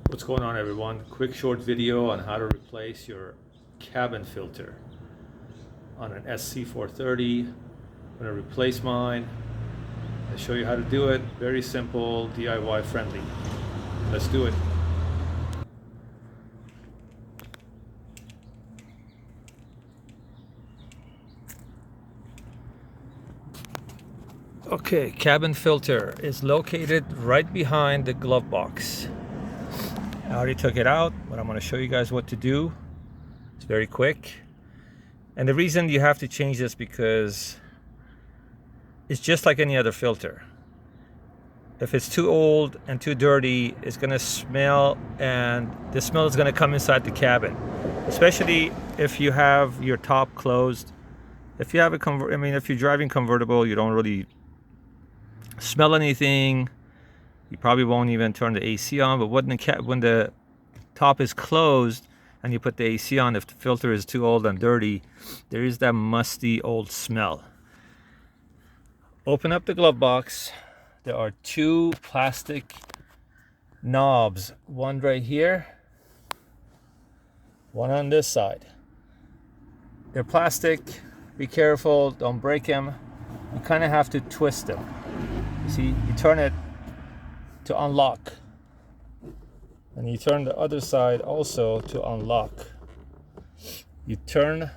What's going on, everyone? Quick short video on how to replace your cabin filter on an SC430. I'm going to replace mine. I'll show you how to do it. Very simple, DIY friendly. Let's do it. Okay, cabin filter is located right behind the glove box. I already took it out, but I'm going to show you guys what to do. It's very quick. And the reason you have to change this because it's just like any other filter. If it's too old and too dirty, it's going to smell, and the smell is going to come inside the cabin. Especially if you have your top closed. If you have if you're driving convertible, you don't really smell anything. You probably won't even turn the AC on, but when the top is closed and you put the AC on, if the filter is too old and dirty, there is that musty old smell. Open up the glove box. There are two plastic knobs, one right here, one on this side. They're plastic. Be careful, don't break them. You kind of have to twist them. You see, you turn it to unlock, and you turn the other side also to unlock. You turn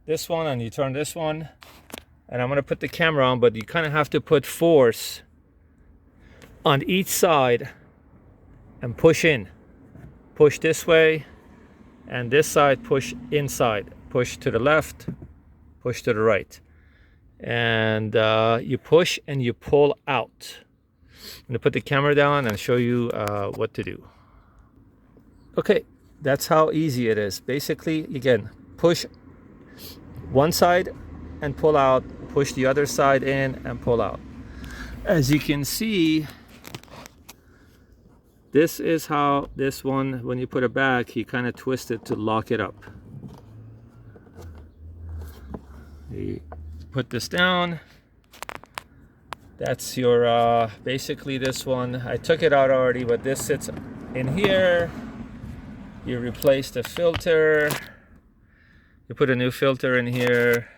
this one and you turn this one, and I'm going to put the camera on, but you kind of have to put force on each side and push in. Push this way, and this side push inside. Push to the left, push to the right, and you push and you pull out. I'm going to put the camera down and show you what to do. Okay, that's how easy it is. Basically, again, push one side and pull out, push the other side in and pull out. As you can see, this is how this one, when you put it back, you kind of twist it to lock it up. You put this down. That's your, basically this one. I took it out already, but this sits in here. You replace the filter. You put a new filter in here.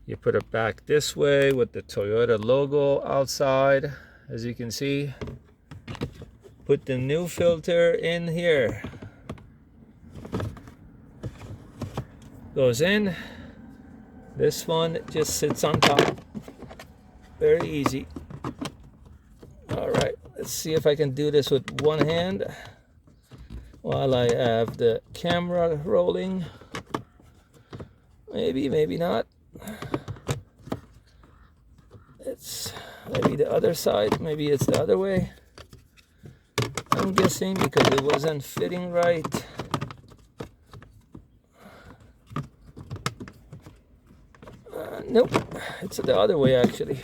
You put it back this way with the Toyota logo outside, as you can see. Put the new filter in here. Goes in. This one just sits on top. Very easy. All right, let's see if I can do this with one hand while I have the camera rolling. Maybe, maybe not. It's maybe the other side, maybe it's the other way. I'm guessing because it wasn't fitting right. Nope, it's the other way actually.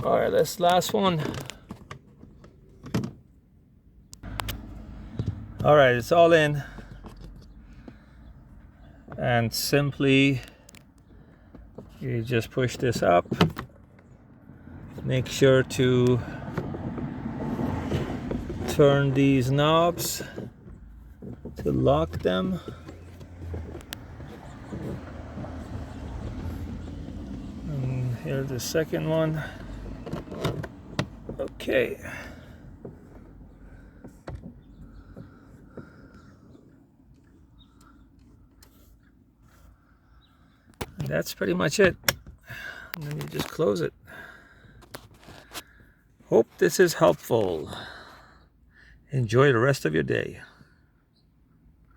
All right, this last one. All right, it's all in. And simply, you just push this up. Make sure to turn these knobs to lock them. And here's the second one. Okay. And that's pretty much it. And then you just close it. Hope this is helpful. Enjoy the rest of your day.